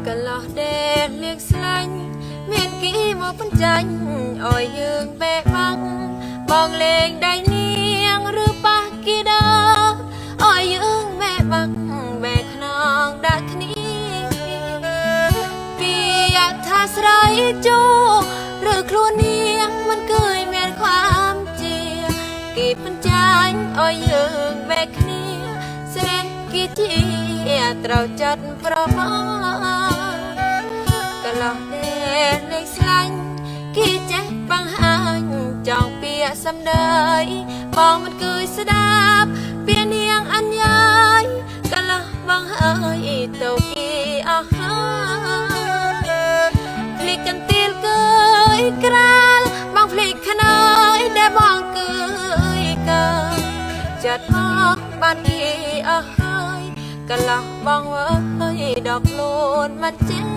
កន្លោះដេកលៀកស្លាញ់មានគីមកបញ្ចាញ់អោយយើងបែកបាំងបងលេងដៃនាងឬប៉ះគីដាអោយយើងបែកបាំងបែកខ្នងដាក់គ្នាពីអថាស្រ័យជូឬខ្លួននាងមិនเคยមានความជាគេបញ្ចាញ់អោយយើងបែកគ្នាស្រីគីជាត្រូវចិត្តប្រមាកន្លោះដេកលេងស្លាញ់គេចេះបង្ហាញចង់ពាក្យសម្ដីបងមិនเคยស្ដាប់ពាក្យនាងអញ្ញើយកន្លោះបងហើយទៅគេអស់ហើយភ្លេចកន្ទាលកើយក្រាលបងភ្លេចខ្នើយដែលបងកើយកើចិត្តមកបានគេអស់ហើយកន្លោះបងវើយដកខ្លួនមិនចេះ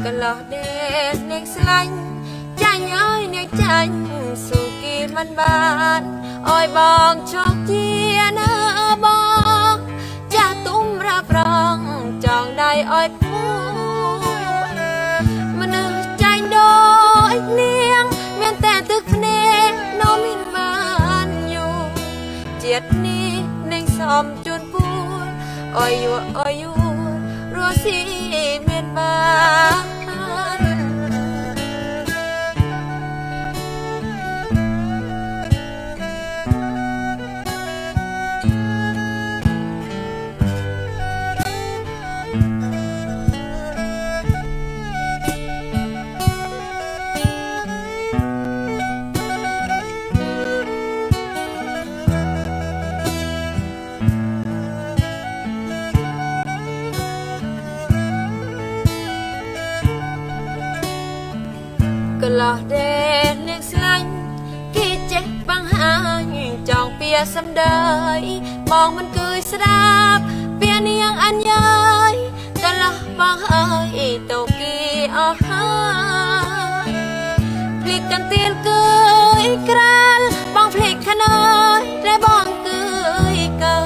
កន្លោះដេកនាងស្លាញ់ចាញ់អើយនាងចាញ់ស៊ូគេមិនបានអើយបងឈប់ជាណាបងចាស់ទុំរាប្រងចង់ដៃអើយពូមនុស្សចាញ់ដូចនាងមានតែទឹកភ្នែកនោមមានបានយូរជាតិនេះនាងសំជូនពូអើយយូអើយយូរស់ស៊ីមានបាកន្លោះដេកនាងស្លាញ់គេចេះបង្ហាញចង់ពាក្យសម្ដីបងមិនเคยស្ដាប់ពាក្យនាងអញ្ញើយកន្លោះបងហើយទៅគេអស់ហើយភ្លេចកន្ទាលកើយក្រាលបងភ្លេចខ្នើយដែលបងកើយកើ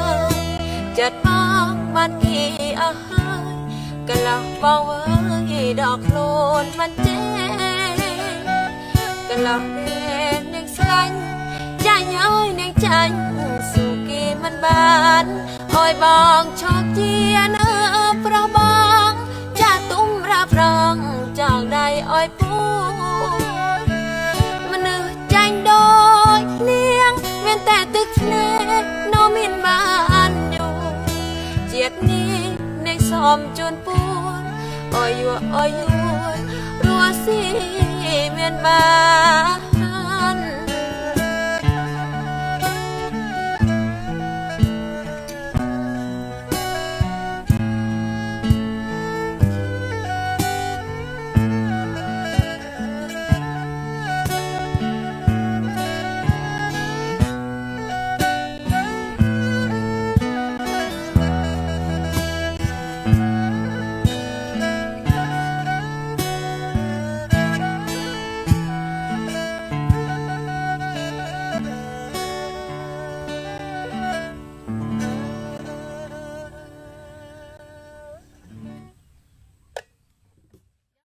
ចិត្តបងបានគេអស់ហើយកន្លោះបងវើយដកខ្លួនមិនចេះកន្លោះដេកនាងស្លាញ់ចាញ់អើយនាងចាញ់ស៊ូគេមិនបានអើយបងឈប់ជានៅប្របងចាស់ទុំរាប្រងចង់ដៃអើយពូមនុស្សចាញ់ដូចនាងមានតែទឹកភ្នែកនោមមានបានយូរជាតិនេះនាងសំជូនពូអើយយូអើយយូរស់ស៊ីមានបា